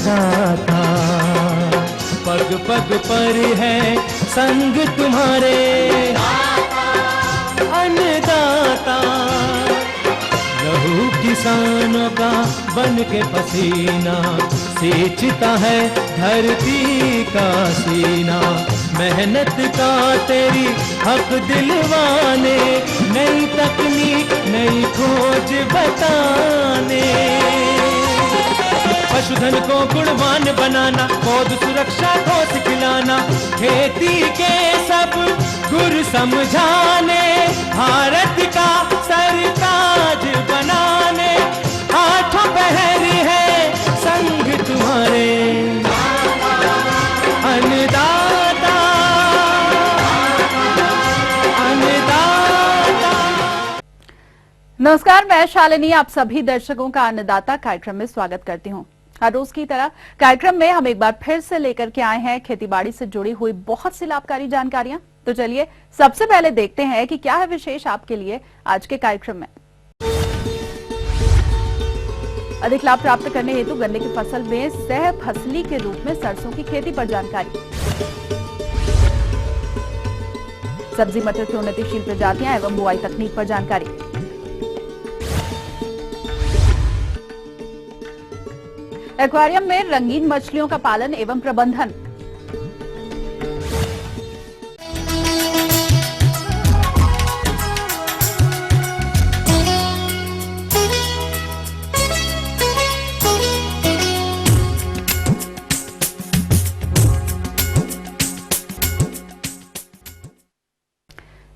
अन्नदाता, पग पग पर है संग तुम्हारे अन्नदाता। लहू किसानों का बन के पसीना सींचता है धरती का सीना। मेहनत का तेरी हक दिलवाने, नई तकनीक नई खोज बताने। पशुधन को गुणवान बनाना, पौध सुरक्षा को सिखलाना, खेती के सब गुर समझाने, भारत का सरताज बनाने। आठों पहर है संग तुम्हारे अन्नदाता, अन्नदाता। नमस्कार, मैं शालिनी आप सभी दर्शकों का अन्नदाता कार्यक्रम में स्वागत करती हूं। हर रोज की तरह कार्यक्रम में हम एक बार फिर से लेकर के आए हैं खेतीबाड़ी से जुड़ी हुई बहुत सी लाभकारी जानकारियां। तो चलिए सबसे पहले देखते हैं कि क्या है विशेष आपके लिए आज के कार्यक्रम में। अधिक लाभ प्राप्त करने हेतु गन्ने की फसल में सह फसली के रूप में सरसों की खेती पर जानकारी। सब्जी मटर की उन्नतिशील प्रजातियां एवं बुआई तकनीक पर जानकारी। एक्वेरियम में रंगीन मछलियों का पालन एवं प्रबंधन।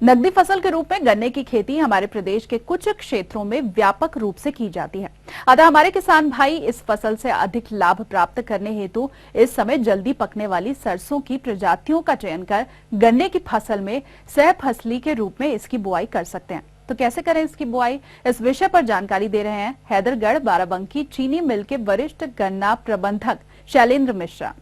नकदी फसल के रूप में गन्ने की खेती हमारे प्रदेश के कुछ क्षेत्रों में व्यापक रूप से की जाती है। अतः हमारे किसान भाई इस फसल से अधिक लाभ प्राप्त करने हेतु इस समय जल्दी पकने वाली सरसों की प्रजातियों का चयन कर गन्ने की फसल में सह फसली के रूप में इसकी बुआई कर सकते हैं। तो कैसे करें इसकी बुआई, इस विषय पर जानकारी दे रहे हैं हैदरगढ़ बाराबंकी चीनी मिल के वरिष्ठ गन्ना प्रबंधक शैलेंद्र मिश्रा।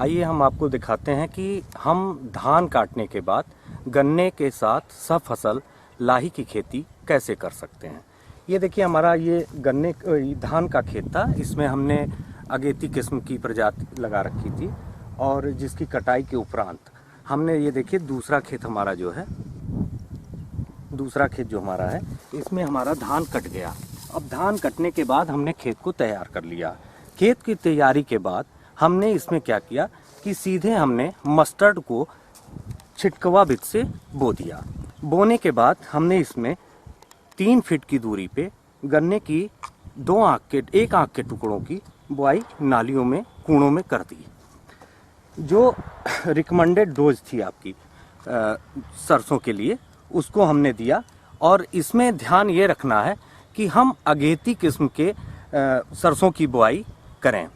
आइए हम आपको दिखाते हैं कि हम धान काटने के बाद गन्ने के साथ सब फसल लाही की खेती कैसे कर सकते हैं। ये देखिए हमारा ये गन्ने धान का खेत था, इसमें हमने अगेती किस्म की प्रजाति लगा रखी थी और जिसकी कटाई के उपरांत हमने ये देखिए दूसरा खेत हमारा जो है, दूसरा खेत जो हमारा है इसमें हमारा धान कट गया। अब धान कटने के बाद हमने खेत को तैयार कर लिया। खेत की तैयारी के बाद हमने इसमें क्या किया कि सीधे हमने मस्टर्ड को छिटकवा विधि से बो दिया। बोने के बाद हमने इसमें 3 फीट की दूरी पे गन्ने की 1 आंख के टुकड़ों की बुआई नालियों में कूड़ों में कर दी। जो रिकमेंडेड डोज थी आपकी सरसों के लिए उसको हमने दिया। और इसमें ध्यान ये रखना है कि हम अगेती किस्म के सरसों की बुआई करें।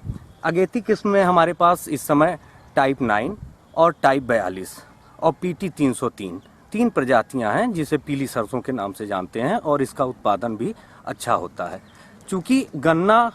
अगेती किस्म में हमारे पास इस समय टाइप 9 और टाइप 42 और PT 303 3 प्रजातियां हैं जिसे पीली सरसों के नाम से जानते हैं और इसका उत्पादन भी अच्छा होता है। चूँकि गन्ना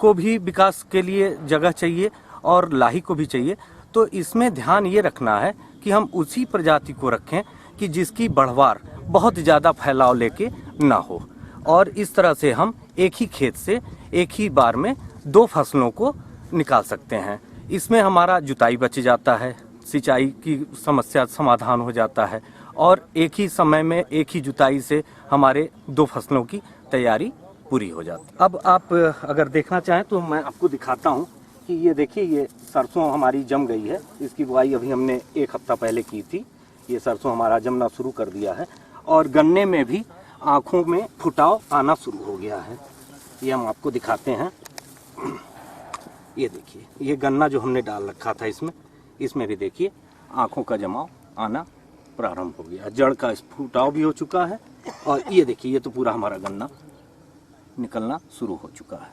को भी विकास के लिए जगह चाहिए और लाही को भी चाहिए, तो इसमें ध्यान ये रखना है कि हम उसी प्रजाति को रखें कि जिसकी बढ़वार बहुत ज़्यादा फैलाव लेके ना हो। और इस तरह से हम एक ही खेत से एक ही बार में 2 फसलों को निकाल सकते हैं। इसमें हमारा जुताई बच जाता है, सिंचाई की समस्या समाधान हो जाता है और एक ही समय में एक ही जुताई से हमारे 2 फसलों की तैयारी पूरी हो जाती है। अब आप अगर देखना चाहें तो मैं आपको दिखाता हूं कि ये देखिए ये सरसों हमारी जम गई है। इसकी बुआई अभी हमने 1 हफ्ता पहले की थी। ये सरसों हमारा जमना शुरू कर दिया है और गन्ने में भी आँखों में फुटाव आना शुरू हो गया है। ये हम आपको दिखाते हैं। ये देखिए ये गन्ना जो हमने डाल रखा था इसमें भी देखिए आँखों का जमाव आना प्रारंभ हो गया, जड़ का फुटाव भी हो चुका है और ये देखिए ये तो पूरा हमारा गन्ना निकलना शुरू हो चुका है।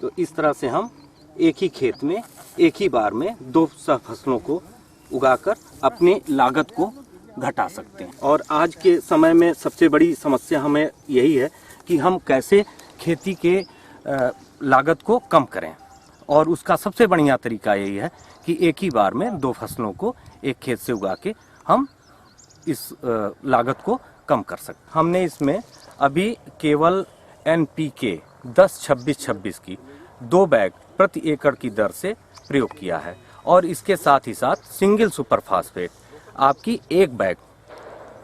तो इस तरह से हम एक ही खेत में एक ही बार में 2 फसलों को उगाकर अपनी लागत को घटा सकते हैं। और आज के समय में सबसे बड़ी समस्या हमें यही है कि हम कैसे खेती के लागत को कम करें, और उसका सबसे बढ़िया तरीका यही है कि एक ही बार में 2 फसलों को एक खेत से उगा के हम इस लागत को कम कर सकते। हमने इसमें अभी केवल NPK 10-26-26 की 2 बैग प्रति एकड़ की दर से प्रयोग किया है। और इसके साथ ही साथ सिंगल सुपर फास्फेट आपकी एक बैग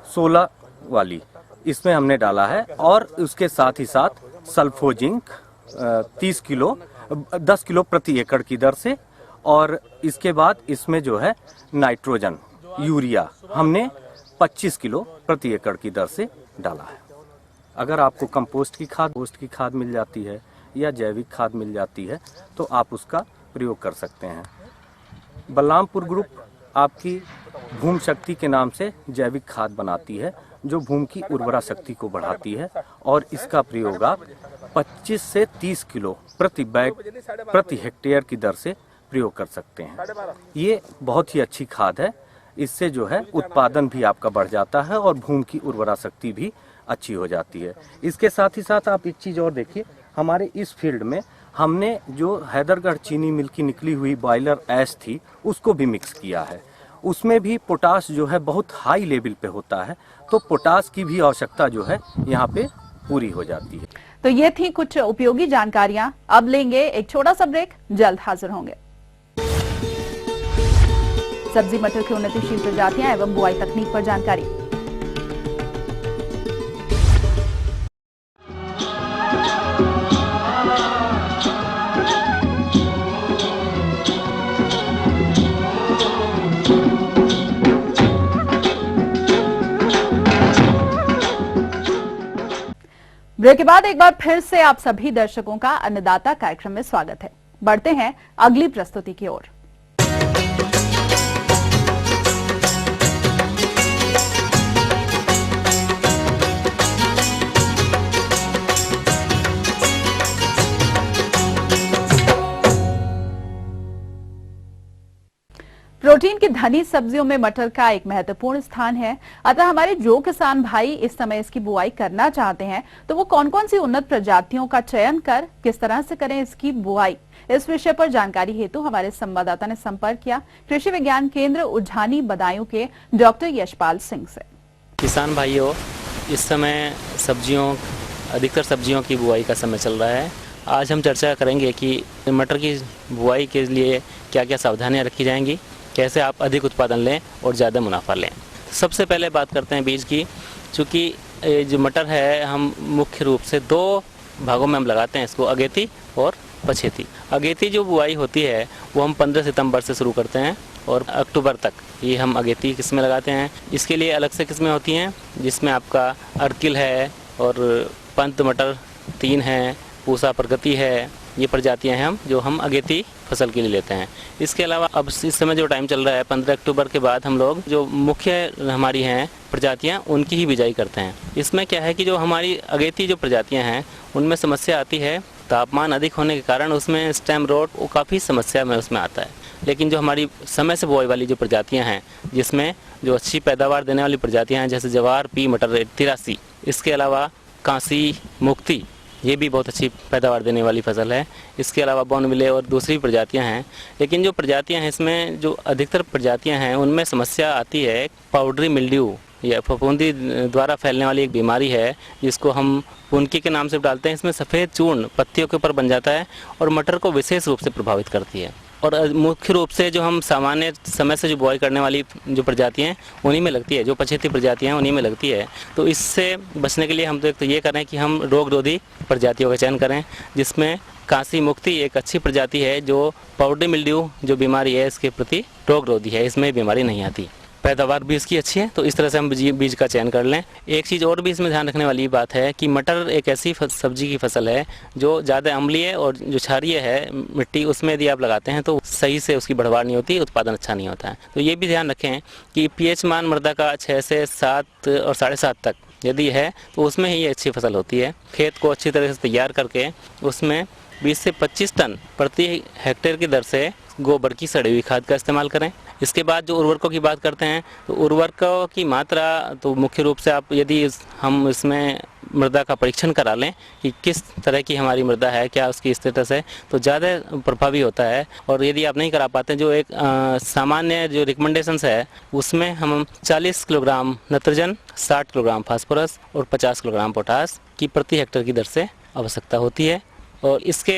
16 वाली इसमें हमने डाला है। और उसके साथ ही साथ सल्फोजिंक 10 किलो प्रति एकड़ की दर से। और इसके बाद इसमें जो है नाइट्रोजन यूरिया हमने 25 किलो प्रति एकड़ की दर से डाला है। अगर आपको कंपोस्ट की खाद मिल जाती है या जैविक खाद मिल जाती है तो आप उसका प्रयोग कर सकते हैं। बलरामपुर ग्रुप आपकी भूमि शक्ति के नाम से जैविक खाद बनाती है जो भूमि की उर्वरा शक्ति को बढ़ाती है। और इसका प्रयोग आप 25 से 30 किलो प्रति बैग प्रति हेक्टेयर की दर से प्रयोग कर सकते हैं। ये बहुत ही अच्छी खाद है। इससे जो है उत्पादन भी आपका बढ़ जाता है और भूमि की उर्वरा शक्ति भी अच्छी हो जाती है। इसके साथ ही साथ आप एक चीज़ और देखिए, हमारे इस फील्ड में हमने जो हैदरगढ़ चीनी मिल की निकली हुई बॉयलर ऐश थी उसको भी मिक्स किया है। उसमें भी पोटाश जो है बहुत हाई लेवल पे होता है, तो पोटाश की भी आवश्यकता जो है यहाँ पे पूरी हो जाती है। तो ये थी कुछ उपयोगी जानकारियां। अब लेंगे एक छोटा सा ब्रेक, जल्द हाजिर होंगे। सब्जी मटर की उन्नतिशील प्रजातियां एवं बुआई तकनीक पर जानकारी। ब्रेक के बाद एक बार फिर से आप सभी दर्शकों का अन्नदाता कार्यक्रम में स्वागत है। बढ़ते हैं अगली प्रस्तुति की ओर। प्रोटीन की धनी सब्जियों में मटर का एक महत्वपूर्ण स्थान है। अतः हमारे जो किसान भाई इस समय इसकी बुआई करना चाहते हैं तो वो कौन कौन सी उन्नत प्रजातियों का चयन कर किस तरह से करें इसकी बुआई, इस विषय पर जानकारी हेतु हमारे संवाददाता ने संपर्क किया कृषि विज्ञान केंद्र उज्झानी बदायूं के डॉक्टर यशपाल सिंह से। किसान भाइयों, इस समय अधिकतर सब्जियों की बुआई का समय चल रहा है। आज हम चर्चा करेंगे कि मटर की बुआई के लिए क्या क्या सावधानियां रखी जाएंगी, कैसे आप अधिक उत्पादन लें और ज़्यादा मुनाफा लें। सबसे पहले बात करते हैं बीज की। चूँकि जो मटर है हम मुख्य रूप से 2 भागों में हम लगाते हैं इसको, अगेती और पछेती। अगेती जो बुआई होती है वो हम 15 सितंबर से शुरू करते हैं और अक्टूबर तक ये हम अगेती किस्में लगाते हैं। इसके लिए अलग से किस्में होती हैं जिसमें आपका अर्किल है और पंत मटर 3 है, पूसा प्रगति है, ये प्रजातियां हैं जो हम अगेती फसल के लिए लेते हैं। इसके अलावा अब इस समय जो टाइम चल रहा है 15 अक्टूबर के बाद हम लोग जो मुख्य हमारी हैं प्रजातियां उनकी ही बिजाई करते हैं। इसमें क्या है कि जो हमारी अगेती जो प्रजातियां हैं उनमें समस्या आती है, तापमान अधिक होने के कारण उसमें स्टेम रोट वो काफ़ी समस्या में उसमें आता है। लेकिन जो हमारी समय से बुआई वाली जो प्रजातियाँ हैं जिसमें जो अच्छी पैदावार देने वाली प्रजातियाँ हैं जैसे जवार, पी मटर 83, इसके अलावा कांसी, मुक्ति, ये भी बहुत अच्छी पैदावार देने वाली फसल है। इसके अलावा बॉर्नविले और दूसरी प्रजातियां हैं। लेकिन जो प्रजातियां हैं इसमें जो अधिकतर प्रजातियां हैं उनमें समस्या आती है पाउडरी मिल्ड्यू या फफूंदी द्वारा फैलने वाली एक बीमारी है जिसको हम पुनकी के नाम से डालते हैं। इसमें सफ़ेद चूर्ण पत्तियों के ऊपर बन जाता है और मटर को विशेष रूप से प्रभावित करती है। और मुख्य रूप से जो हम सामान्य समय से जो बुआई करने वाली जो प्रजातियाँ हैं उन्हीं में लगती है, जो पछेती प्रजातियाँ हैं उन्हीं में लगती है। तो इससे बचने के लिए हम तो एक तो ये करें कि हम रोगरोधी प्रजातियों का चयन करें, जिसमें कांसी मुक्ति एक अच्छी प्रजाति है जो पाउडरी मिल्ड्यू जो बीमारी है इसके प्रति रोगरोधी है, इसमें बीमारी नहीं आती। पैदावार भी इसकी अच्छी है, तो इस तरह से हम बीज का चयन कर लें। एक चीज़ और भी इसमें ध्यान रखने वाली बात है कि मटर एक ऐसी सब्जी की फसल है जो ज़्यादा अम्लीय और जो क्षारीय है मिट्टी, उसमें यदि आप लगाते हैं तो सही से उसकी बढ़वार नहीं होती, उत्पादन अच्छा नहीं होता है। तो ये भी ध्यान रखें कि pH मान मृदा का 6 से 7 और 7.5 तक यदि है तो उसमें ही ये अच्छी फसल होती है। खेत को अच्छी तरह से तैयार करके उसमें 20 से 25 टन प्रति हेक्टेयर की दर से गोबर की सड़ी हुई खाद का इस्तेमाल करें। इसके बाद जो उर्वरकों की बात करते हैं तो उर्वरकों की मात्रा तो मुख्य रूप से आप यदि हम इसमें मृदा का परीक्षण करा लें कि किस तरह की हमारी मृदा है, क्या उसकी स्टेटस है, तो ज़्यादा प्रभावी होता है। और यदि आप नहीं करा पाते जो एक सामान्य जो रिकमेंडेशंस है उसमें हम 40 किलोग्राम नाइट्रोजन, 60 किलोग्राम फास्फोरस और 50 किलोग्राम पोटास की प्रति हेक्टेयर की दर से आवश्यकता होती है। और इसके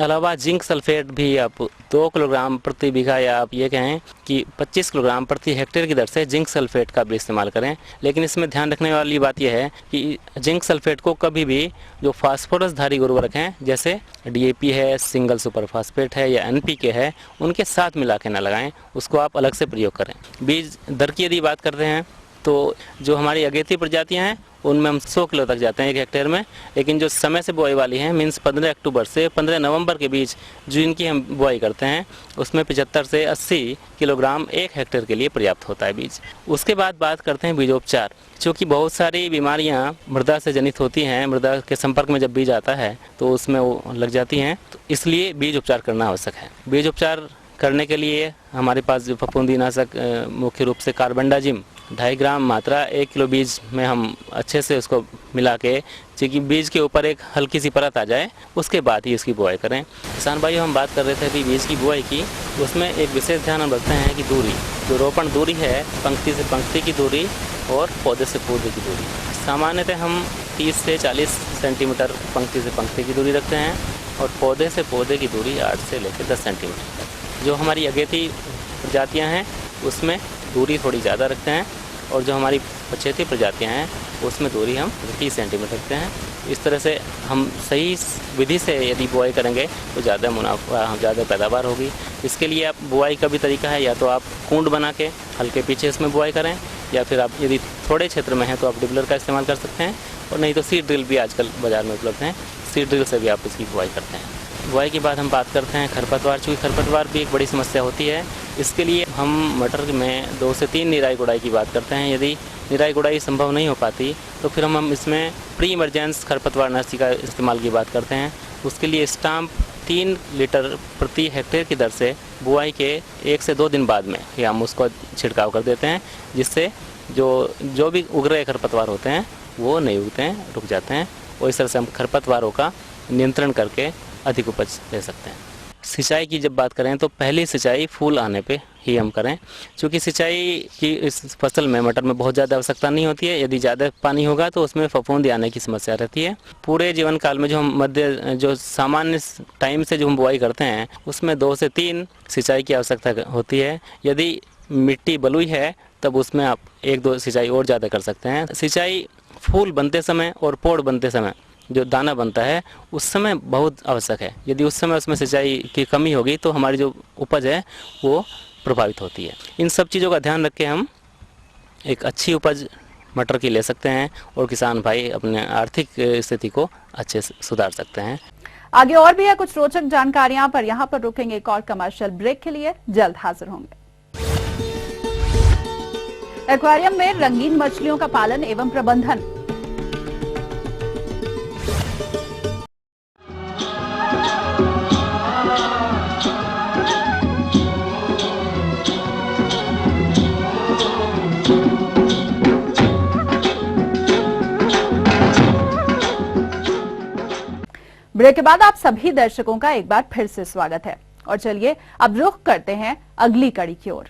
अलावा जिंक सल्फेट भी आप 2 किलोग्राम प्रति बीघा या आप ये कहें कि 25 किलोग्राम प्रति हेक्टेयर की दर से जिंक सल्फेट का भी इस्तेमाल करें। लेकिन इसमें ध्यान रखने वाली बात यह है कि जिंक सल्फेट को कभी भी जो फास्फोरस धारी उर्वरक हैं जैसे DAP है, सिंगल सुपर फास्फेट है या NPK है, उनके साथ मिला के ना लगाएं, उसको आप अलग से प्रयोग करें। बीज दर की यदि बात करते हैं तो जो हमारी अगेती प्रजातियां हैं उनमें हम 100 किलो तक जाते हैं 1 हेक्टेयर में, लेकिन जो समय से बुआई वाली हैं मीन्स 15 अक्टूबर से 15 नवंबर के बीच जो इनकी हम बुआई करते हैं उसमें 75 से 80 किलोग्राम 1 हेक्टेयर के लिए पर्याप्त होता है बीज। उसके बाद बात करते हैं बीजोपचार। चूँकि बहुत सारी बीमारियां मृदा से जनित होती हैं, मृदा के संपर्क में जब बीज आता है तो उसमें वो लग जाती हैं, तो इसलिए बीज उपचार करना आवश्यक है। बीज उपचार करने के लिए हमारे पास जो फफूंदीनाशक मुख्य रूप से कार्बेंडाजिम 2.5 ग्राम मात्रा 1 किलो बीज में हम अच्छे से उसको मिला के, क्योंकि बीज के ऊपर एक हल्की सी परत आ जाए उसके बाद ही इसकी बुआई करें। किसान भाइयों, हम बात कर रहे थे अभी बीज की बुआई की, उसमें एक विशेष ध्यान हम रखते हैं कि दूरी, जो रोपण दूरी है, पंक्ति से पंक्ति की दूरी और पौधे से पौधे की दूरी, सामान्यतः हम 30 से 40 सेंटीमीटर पंक्ति से पंक्ति की दूरी रखते हैं और पौधे से पौधे की दूरी 8 से लेकर 10 सेंटीमीटर तक। जो हमारी अगेती प्रजातियां हैं उसमें दूरी थोड़ी ज़्यादा रखते हैं और जो हमारी पछेती प्रजातियां हैं उसमें दूरी हम 30 सेंटीमीटर रखते हैं। इस तरह से हम सही विधि से यदि बुआई करेंगे तो ज़्यादा मुनाफा, ज़्यादा पैदावार होगी। इसके लिए आप बुआई का भी तरीका है, या तो आप कुंड बना के हल्के पीछे इसमें बुआई करें, या फिर आप यदि थोड़े क्षेत्र में हैं तो आप डिबलर का इस्तेमाल कर सकते हैं, और नहीं तो सीड ड्रिल भी आजकल बाज़ार में उपलब्ध हैं, सीड ड्रिल से भी आप इसकी बुआई करते हैं। बुआई के बाद हम बात करते हैं खरपतवार। चूँकि खरपतवार भी एक बड़ी समस्या होती है, इसके लिए हम मटर में 2 से 3 निराई गुड़ाई की बात करते हैं। यदि निराई गुड़ाई संभव नहीं हो पाती तो फिर हम इसमें प्री इमरजेंस खरपतवार नाशी का इस्तेमाल की बात करते हैं। उसके लिए स्टाम्प 3 लीटर प्रति हेक्टेयर की दर से बुआई के 1 से 2 दिन बाद में ही हम उसको छिड़काव कर देते हैं, जिससे जो भी उग रहे खरपतवार होते हैं वो नहीं उगते हैं, रुक जाते हैं, और इस तरह से हम खरपतवारों का नियंत्रण करके अधिक उपज ले सकते हैं। सिंचाई की जब बात करें तो पहली सिंचाई फूल आने पे ही हम करें, क्योंकि सिंचाई की इस फसल में, मटर में बहुत ज़्यादा आवश्यकता नहीं होती है। यदि ज़्यादा पानी होगा तो उसमें फफूंदी आने की समस्या रहती है। पूरे जीवन काल में जो सामान्य टाइम से जो हम बुआई करते हैं उसमें 2 से 3 सिंचाई की आवश्यकता होती है। यदि मिट्टी बलुई है तब उसमें आप 1-2 सिंचाई और ज़्यादा कर सकते हैं। सिंचाई फूल बनते समय और पोड़ बनते समय जो दाना बनता है उस समय बहुत आवश्यक है। यदि उस समय उसमें सिंचाई की कमी होगी तो हमारी जो उपज है वो प्रभावित होती है। इन सब चीज़ों का ध्यान रख के हम एक अच्छी उपज मटर की ले सकते हैं और किसान भाई अपने आर्थिक स्थिति को अच्छे से सुधार सकते हैं। आगे और भी है कुछ रोचक जानकारियां, पर यहाँ पर रुकेंगे एक और कमर्शियल ब्रेक के लिए, जल्द हाजिर होंगे। एक्वेरियम में रंगीन मछलियों का पालन एवं प्रबंधन। ब्रेक के बाद आप सभी दर्शकों का एक बार फिर से स्वागत है, और चलिए अब रुख करते हैं अगली कड़ी की ओर।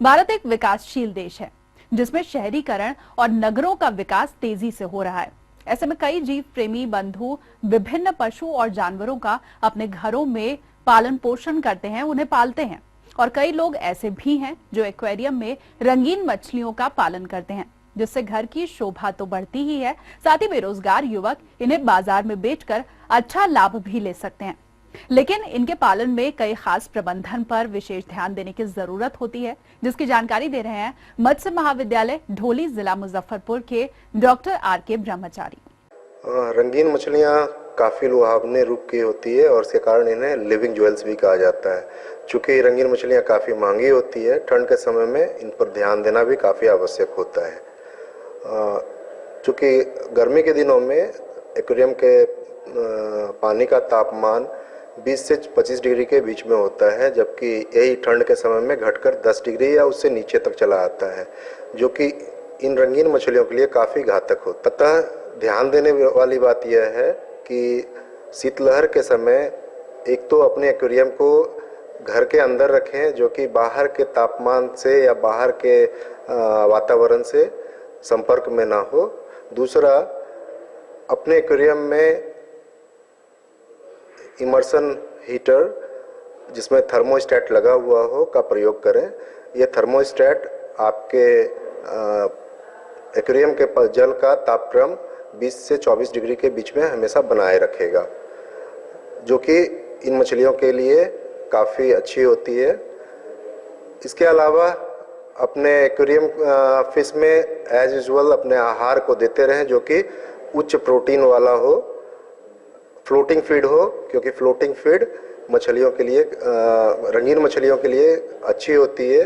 भारत एक विकासशील देश है जिसमें शहरीकरण और नगरों का विकास तेजी से हो रहा है। ऐसे में कई जीव प्रेमी बंधु विभिन्न पशु और जानवरों का अपने घरों में पालन पोषण करते हैं, उन्हें पालते हैं, और कई लोग ऐसे भी हैं जो एक्वेरियम में रंगीन मछलियों का पालन करते हैं, जिससे घर की शोभा तो बढ़ती ही है, साथ ही बेरोजगार युवक इन्हें बाजार में बेचकर अच्छा लाभ भी ले सकते हैं। लेकिन इनके पालन में कई खास प्रबंधन पर विशेष ध्यान देने की जरूरत होती है, जिसकी जानकारी दे रहे हैं मत्स्य महाविद्यालय ढोली, जिला मुजफ्फरपुर के डॉक्टर RK ब्रह्मचारी। रंगीन मछलियाँ काफ़ी लुभावने रूप की होती है और इसके कारण इन्हें लिविंग ज्वेल्स भी कहा जाता है। चूँकि रंगीन मछलियाँ काफ़ी महंगी होती है, ठंड के समय में इन पर ध्यान देना भी काफ़ी आवश्यक होता है। चूँकि गर्मी के दिनों में एक्वेरियम के पानी का तापमान 20 से 25 डिग्री के बीच में होता है, जबकि यही ठंड के समय में घटकर 10 डिग्री या उससे नीचे तक चला आता है, जो कि इन रंगीन मछलियों के लिए काफ़ी घातक होता है। अतः ध्यान देने वाली बात यह है कि शीतलहर के समय एक तो अपने एक्वेरियम को घर के अंदर रखें, जो कि बाहर के तापमान से या बाहर के वातावरण से संपर्क में ना हो। दूसरा, अपने एक्वेरियम में इमर्शन हीटर जिसमें थर्मोस्टेट लगा हुआ हो का प्रयोग करें। यह थर्मोस्टेट आपके एक्वेरियम के जल का तापक्रम 20 से 24 डिग्री के बीच में हमेशा बनाए रखेगा, जो कि इन मछलियों के लिए काफ़ी अच्छी होती है। इसके अलावा अपने एक्वेरियम फिश में एज यूजुअल अपने आहार को देते रहें जो कि उच्च प्रोटीन वाला हो, फ्लोटिंग फीड हो, क्योंकि फ्लोटिंग फीड मछलियों के लिए रंगीन मछलियों के लिए अच्छी होती है,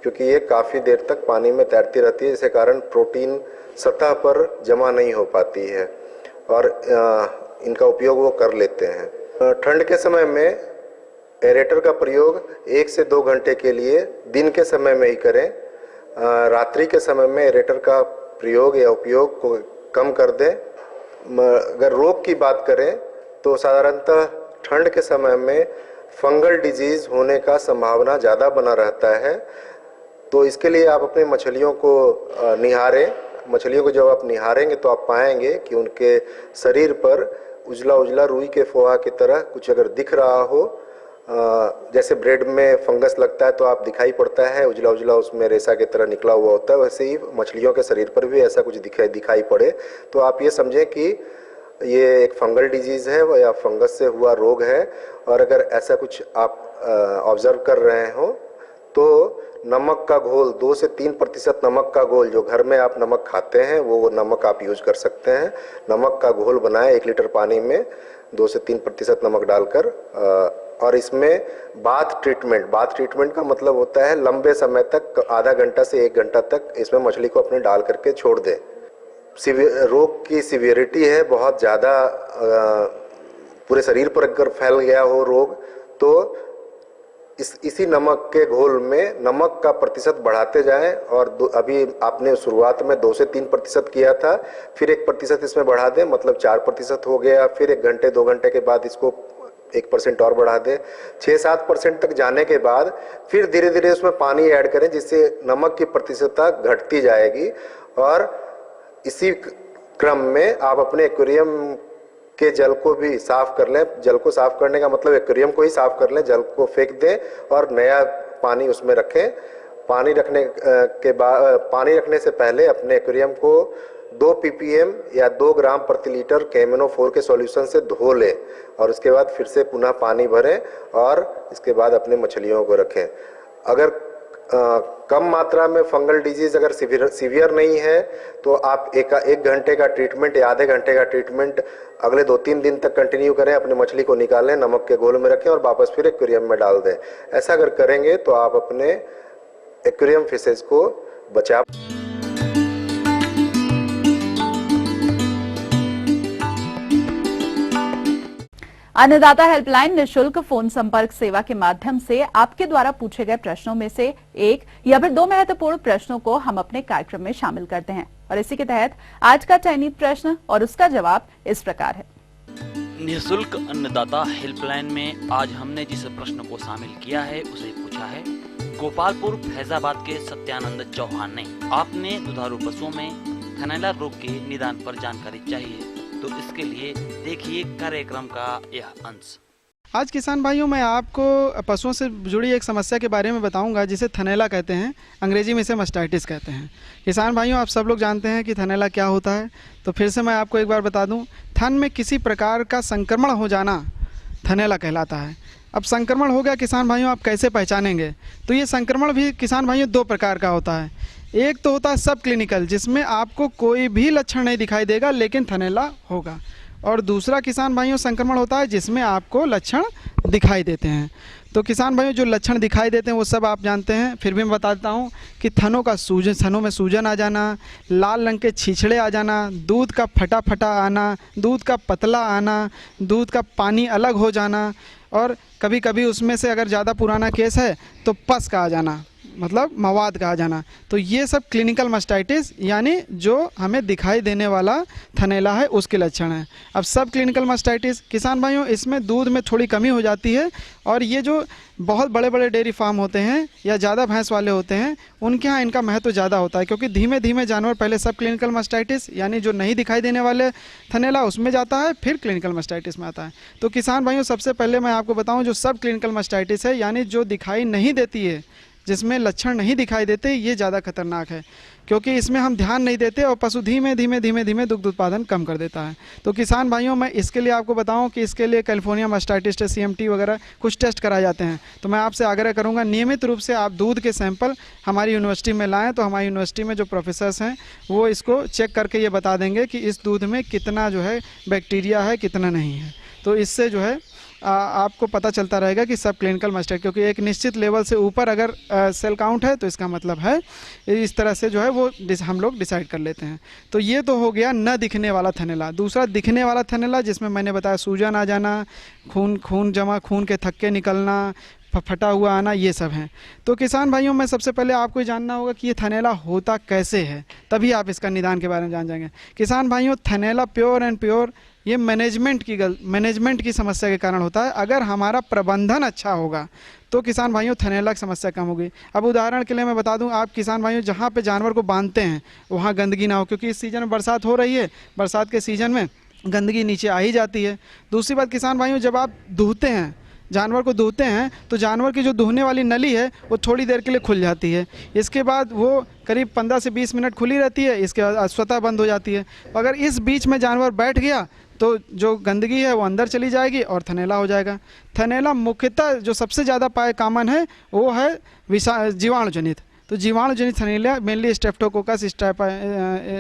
क्योंकि ये काफ़ी देर तक पानी में तैरती रहती है, जिसके कारण प्रोटीन सतह पर जमा नहीं हो पाती है और इनका उपयोग वो कर लेते हैं। ठंड के समय में एरेटर का प्रयोग 1 से 2 घंटे के लिए दिन के समय में ही करें। रात्रि के समय में एरेटर का प्रयोग या उपयोग को कम कर दें। अगर रोग की बात करें तो साधारणतः ठंड के समय में फंगल डिजीज़ होने का संभावना ज़्यादा बना रहता है, तो इसके लिए आप अपने मछलियों को निहारें। मछलियों को जब आप निहारेंगे तो आप पाएंगे कि उनके शरीर पर उजला उजला रुई के फोहा की तरह कुछ अगर दिख रहा हो, जैसे ब्रेड में फंगस लगता है तो आप दिखाई पड़ता है उजला उजला उसमें रेशा की तरह निकला हुआ होता है, वैसे ही मछलियों के शरीर पर भी ऐसा कुछ दिखाई पड़े तो आप ये समझें कि ये एक फंगल डिजीज़ है या फंगस से हुआ रोग है। और अगर ऐसा कुछ आप ऑब्जर्व कर रहे हो तो नमक का घोल 2 से 3% नमक का घोल, जो घर में आप नमक खाते हैं वो नमक आप यूज कर सकते हैं। नमक का घोल बनाएं 1 लीटर पानी में 2 से 3% नमक डालकर, और इसमें बाथ ट्रीटमेंट का मतलब होता है लंबे समय तक, आधा घंटा से 1 घंटा तक इसमें मछली को अपने डाल करके छोड़ दें। रोग की सीवियरिटी है बहुत ज़्यादा, पूरे शरीर पर अगर फैल गया हो रोग तो इसी नमक के घोल में नमक का प्रतिशत बढ़ाते जाएं। और अभी आपने शुरुआत में 2 से 3% किया था, फिर 1% इसमें बढ़ा दें, मतलब 4% हो गया। फिर 1 घंटे 2 घंटे के बाद इसको 1% और बढ़ा दें। 6-7% तक जाने के बाद फिर धीरे धीरे उसमें पानी ऐड करें, जिससे नमक की प्रतिशतता घटती जाएगी। और इसी क्रम में आप अपने एक्वेरियम के जल को भी साफ कर लें। जल को साफ करने का मतलब एक्वेरियम को ही साफ कर लें, जल को फेंक दें और नया पानी उसमें रखें। पानी पानी रखने से पहले अपने एक्वेरियम को 2 ppm या 2 ग्राम प्रति लीटर KMnO4 के सॉल्यूशन से धो लें और उसके बाद फिर से पुनः पानी भरें और इसके बाद अपने मछलियों को रखें। अगर कम मात्रा में फंगल डिजीज़ अगर सीवियर नहीं है तो आप 1 घंटे का ट्रीटमेंट या आधे घंटे का ट्रीटमेंट अगले 2-3 दिन तक कंटिन्यू करें। अपनी मछली को निकालें, नमक के घोल में रखें और वापस फिर एक्वेरियम में डाल दें। ऐसा अगर करेंगे तो आप अपने एक्वेरियम फिशेज को बचा। अन्नदाता हेल्पलाइन निःशुल्क फोन संपर्क सेवा के माध्यम से आपके द्वारा पूछे गए प्रश्नों में से 1 या फिर 2 महत्वपूर्ण प्रश्नों को हम अपने कार्यक्रम में शामिल करते हैं और इसी के तहत आज का चयनित प्रश्न और उसका जवाब इस प्रकार है। निःशुल्क अन्नदाता हेल्पलाइन में आज हमने जिस प्रश्न को शामिल किया है उसे पूछा है गोपालपुर फैजाबाद के सत्यानंद चौहान ने। आपने दुधारू पशुओं में थनैला रोग के निदान पर जानकारी चाहिए, तो इसके लिए देखिए कार्यक्रम का यह अंश। आज किसान भाइयों मैं आपको पशुओं से जुड़ी एक समस्या के बारे में बताऊंगा जिसे थनैला कहते हैं, अंग्रेजी में इसे मास्टाइटिस कहते हैं। किसान भाइयों आप सब लोग जानते हैं कि थनैला क्या होता है, तो फिर से मैं आपको एक बार बता दूं, थन में किसी प्रकार का संक्रमण हो जाना थनैला कहलाता है। अब संक्रमण हो गया किसान भाइयों, आप कैसे पहचानेंगे? तो ये संक्रमण भी किसान भाइयों 2 प्रकार का होता है। एक तो होता है सब क्लिनिकल, जिसमें आपको कोई भी लक्षण नहीं दिखाई देगा लेकिन थनैला होगा, और दूसरा किसान भाइयों संक्रमण होता है जिसमें आपको लक्षण दिखाई देते हैं। तो किसान भाइयों जो लक्षण दिखाई देते हैं वो सब आप जानते हैं, फिर भी मैं बता देता हूँ कि थनों में सूजन आ जाना, लाल रंग के छीछड़े आ जाना, दूध का फटा आना, दूध का पतला आना, दूध का पानी अलग हो जाना, और कभी कभी उसमें से अगर ज़्यादा पुराना केस है तो पस का आ जाना, मतलब मवाद कहा जाना। तो ये सब क्लिनिकल मास्टाइटिस यानी जो हमें दिखाई देने वाला थनैला है उसके लक्षण हैं। अब सब क्लिनिकल मास्टाइटिस किसान भाइयों, इसमें दूध में थोड़ी कमी हो जाती है, और ये जो बहुत बड़े बड़े डेयरी फार्म होते हैं या ज़्यादा भैंस वाले होते हैं उनके यहाँ इनका महत्व ज़्यादा होता है, क्योंकि धीमे धीमे जानवर पहले सब क्लिनिकल मास्टाइटिस यानी जो नहीं दिखाई देने वाले थनैला उसमें जाता है, फिर क्लिनिकल मास्टाइटिस में आता है। तो किसान भाइयों, सबसे पहले मैं आपको बताऊं जो सब क्लिनिकल मास्टाइटिस है यानी जो दिखाई नहीं देती है, जिसमें लक्षण नहीं दिखाई देते, ये ज़्यादा खतरनाक है, क्योंकि इसमें हम ध्यान नहीं देते और पशु धीमे धीमे धीमे धीमे दुग्ध उत्पादन कम कर देता है। तो किसान भाइयों, मैं इसके लिए आपको बताऊं कि इसके लिए कैलिफोर्निया मास्टाइटिस टेस्ट, CMT वगैरह कुछ टेस्ट कराए जाते हैं। तो मैं आपसे आग्रह करूंगा नियमित रूप से आप दूध के सैंपल हमारी यूनिवर्सिटी में लाएँ, तो हमारी यूनिवर्सिटी में जो प्रोफेसर्स हैं वो इसको चेक करके ये बता देंगे कि इस दूध में कितना जो है बैक्टीरिया है, कितना नहीं है। तो इससे जो है आपको पता चलता रहेगा कि सब क्लिनिकल मास्टाइटिस, क्योंकि एक निश्चित लेवल से ऊपर अगर सेल काउंट है तो इसका मतलब है इस तरह से जो है वो हम लोग डिसाइड कर लेते हैं। तो ये तो हो गया न दिखने वाला थनैला। दूसरा दिखने वाला थनैला जिसमें मैंने बताया सूजन आ जाना, खून जमा, खून के थक्के निकलना, फटा हुआ आना, ये सब हैं। तो किसान भाइयों, मैं सबसे पहले आपको जानना होगा कि ये थनैला होता कैसे है, तभी आप इसका निदान के बारे में जान जाएंगे। किसान भाइयों, थनैला प्योर एंड प्योर ये मैनेजमेंट की समस्या के कारण होता है। अगर हमारा प्रबंधन अच्छा होगा तो किसान भाइयों थनैला की समस्या कम होगी। अब उदाहरण के लिए मैं बता दूं, आप किसान भाइयों जहां पे जानवर को बांधते हैं वहां गंदगी ना हो, क्योंकि इस सीज़न में बरसात हो रही है, बरसात के सीज़न में गंदगी नीचे आ ही जाती है। दूसरी बात किसान भाइयों, जब आप दूहते हैं, जानवर को दूहते हैं, तो जानवर की जो दूहने वाली नली है वो थोड़ी देर के लिए खुल जाती है, इसके बाद वो करीब 15 से 20 मिनट खुली रहती है, इसके बाद स्वतः बंद हो जाती है। अगर इस बीच में जानवर बैठ गया तो जो गंदगी है वो अंदर चली जाएगी और थनैला हो जाएगा। थनैला मुख्यतः जो सबसे ज़्यादा कॉमन है वो है जीवाणु जनित। तो जीवाणु जनित थनैला मेनली स्टेप्टोकोकस,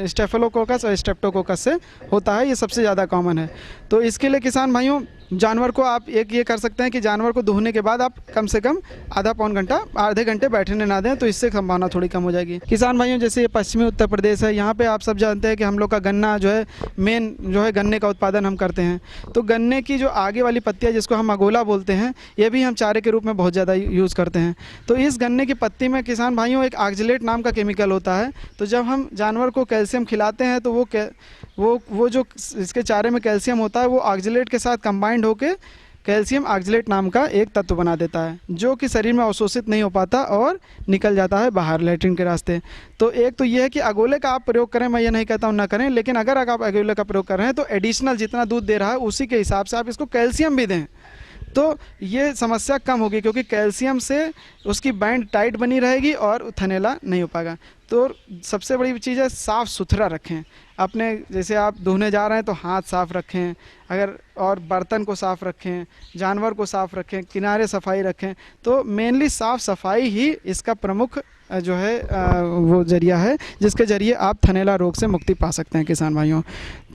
स्टेफिलोकोकस और स्ट्रेप्टोकोकस से होता है, ये सबसे ज़्यादा कॉमन है। तो इसके लिए किसान भाइयों जानवर को आप एक ये कर सकते हैं कि जानवर को दूहने के बाद आप कम से कम आधे घंटे बैठने ना दें, तो इससे संभावना थोड़ी कम हो जाएगी। किसान भाइयों, जैसे ये पश्चिमी उत्तर प्रदेश है, यहाँ पे आप सब जानते हैं कि हम लोग का गन्ना जो है मेन जो है गन्ने का उत्पादन हम करते हैं। तो गन्ने की जो आगे वाली पत्तियाँ जिसको हम अगोला बोलते हैं, ये भी हम चारे के रूप में बहुत ज़्यादा यूज़ करते हैं। तो इस गन्ने की पत्ती में किसान भाइयों एक ऑक्जेलेट नाम का केमिकल होता है। तो जब हम जानवर को कैल्शियम खिलाते हैं तो वो जो इसके चारे में कैल्शियम होता है वो ऑक्जेलेट के साथ कंबाइंड होकर कैल्शियम ऑक्जेलेट नाम का एक तत्व बना देता है, जो कि शरीर में अवशोषित नहीं हो पाता और निकल जाता है बाहर लैट्रिन के रास्ते। तो एक तो ये है कि अगोले का आप प्रयोग करें, मैं ये नहीं कहता हूँ ना करें, लेकिन अगर आप अगोले का प्रयोग कर रहे हैं तो एडिशनल जितना दूध दे रहा है उसी के हिसाब से आप इसको कैल्शियम भी दें, तो ये समस्या कम होगी, क्योंकि कैल्शियम से उसकी बैंड टाइट बनी रहेगी और थनैला नहीं हो पाएगा। तो सबसे बड़ी चीज़ है साफ़ सुथरा रखें अपने, जैसे आप धोने जा रहे हैं तो हाथ साफ़ रखें, अगर और बर्तन को साफ़ रखें, जानवर को साफ़ रखें, किनारे सफाई रखें। तो मेनली साफ़ सफाई ही इसका प्रमुख जो है वो जरिया है जिसके ज़रिए आप थनैला रोग से मुक्ति पा सकते हैं किसान भाइयों।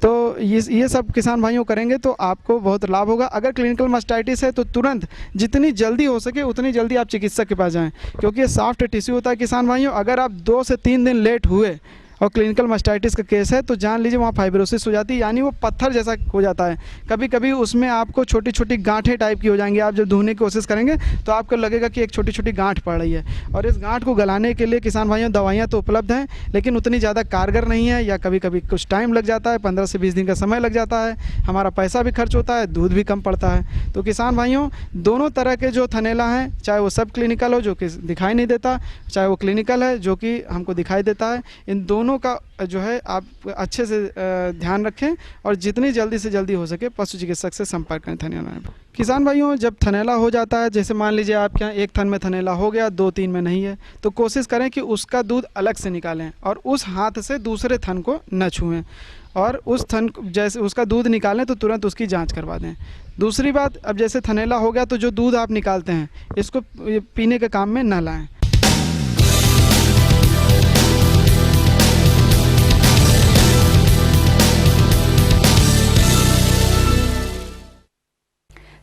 तो ये सब किसान भाइयों करेंगे तो आपको बहुत लाभ होगा। अगर क्लिनिकल मास्टाइटिस है तो तुरंत जितनी जल्दी हो सके उतनी जल्दी आप चिकित्सक के पास जाएं, क्योंकि ये सॉफ्ट टिश्यू होता है किसान भाइयों। अगर आप 2 से 3 दिन लेट हुए और क्लिनिकल मास्टाइटिस का केस है तो जान लीजिए वहाँ फाइब्रोसिस हो जाती है, यानी वो पत्थर जैसा हो जाता है। कभी कभी उसमें आपको छोटी छोटी गांठें टाइप की हो जाएंगी। आप जब धोने की कोशिश करेंगे तो आपको लगेगा कि एक छोटी छोटी गांठ पड़ रही है, और इस गांठ को गलाने के लिए किसान भाइयों दवाइयाँ तो उपलब्ध हैं, लेकिन उतनी ज़्यादा कारगर नहीं है, या कभी कभी कुछ टाइम लग जाता है, 15 से 20 दिन का समय लग जाता है, हमारा पैसा भी खर्च होता है, दूध भी कम पड़ता है। तो किसान भाइयों दोनों तरह के जो थनैला हैं, चाहे वो सब क्लिनिकल हो जो कि दिखाई नहीं देता, चाहे वो क्लिनिकल है जो कि हमको दिखाई देता है, इन दोनों का जो है आप अच्छे से ध्यान रखें और जितनी जल्दी से जल्दी हो सके पशु चिकित्सक से संपर्क करें थनैला में। किसान भाइयों जब थनैला हो जाता है, जैसे मान लीजिए आपके यहाँ एक थन में थनैला हो गया, 2-3 में नहीं है, तो कोशिश करें कि उसका दूध अलग से निकालें और उस हाथ से दूसरे थन को न छुएं, और उस थन जैसे उसका दूध निकालें तो तुरंत उसकी जांच करवा दें। दूसरी बात, अब जैसे थनैला हो गया तो जो दूध आप निकालते हैं इसको पीने के काम में न लाएँ।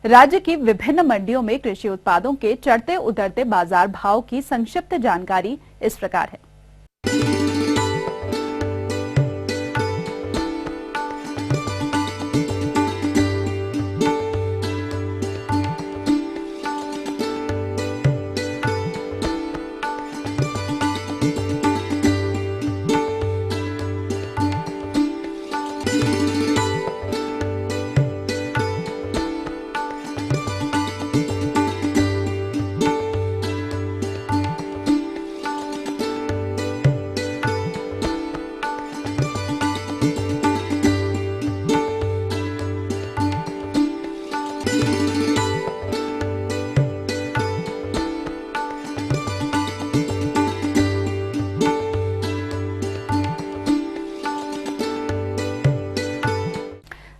राज्य की विभिन्न मंडियों में कृषि उत्पादों के चढ़ते उतरते बाजार भाव की संक्षिप्त जानकारी इस प्रकार है।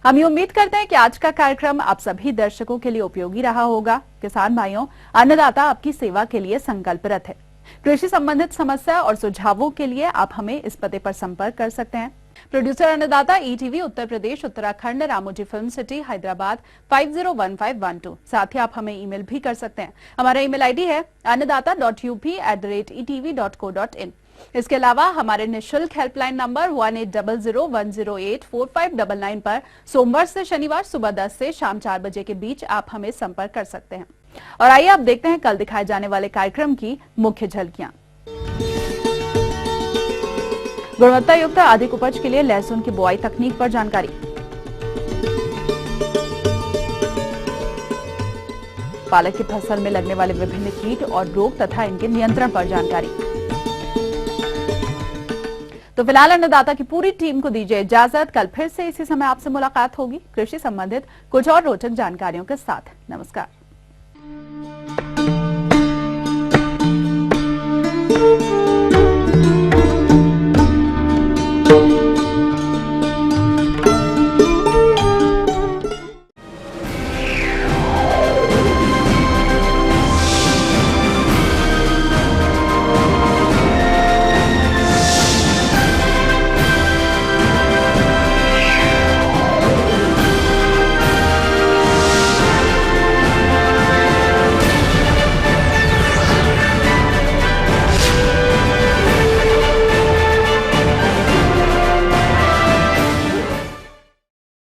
हम ये उम्मीद करते हैं कि आज का कार्यक्रम आप सभी दर्शकों के लिए उपयोगी रहा होगा। किसान भाइयों, अन्नदाता आपकी सेवा के लिए संकल्परत है। कृषि संबंधित समस्या और सुझावों के लिए आप हमें इस पते पर संपर्क कर सकते हैं। प्रोड्यूसर अन्नदाता, ETV, Uttar Pradesh, Uttarakhand, Ramoji film city, Hyderabad 501512। साथ ही आप हमें ईमेल भी कर सकते हैं। हमारा ईमेल आईडी है annadaata.up@etv.co.in। इसके अलावा हमारे निःशुल्क हेल्पलाइन नंबर 1800-108-4599 पर सोमवार से शनिवार सुबह 10 से शाम 4 बजे के बीच आप हमें संपर्क कर सकते हैं। और आइए अब देखते हैं कल दिखाए जाने वाले कार्यक्रम की मुख्य झलकियां। गुणवत्ता युक्त अधिक उपज के लिए लहसुन की बुआई तकनीक पर जानकारी। पालक की फसल में लगने वाले विभिन्न कीट और रोग तथा इनके नियंत्रण पर जानकारी। तो फिलहाल अन्नदाता की पूरी टीम को दीजिए इजाजत। कल फिर से इसी समय आपसे मुलाकात होगी कृषि संबंधित कुछ और रोचक जानकारियों के साथ। नमस्कार।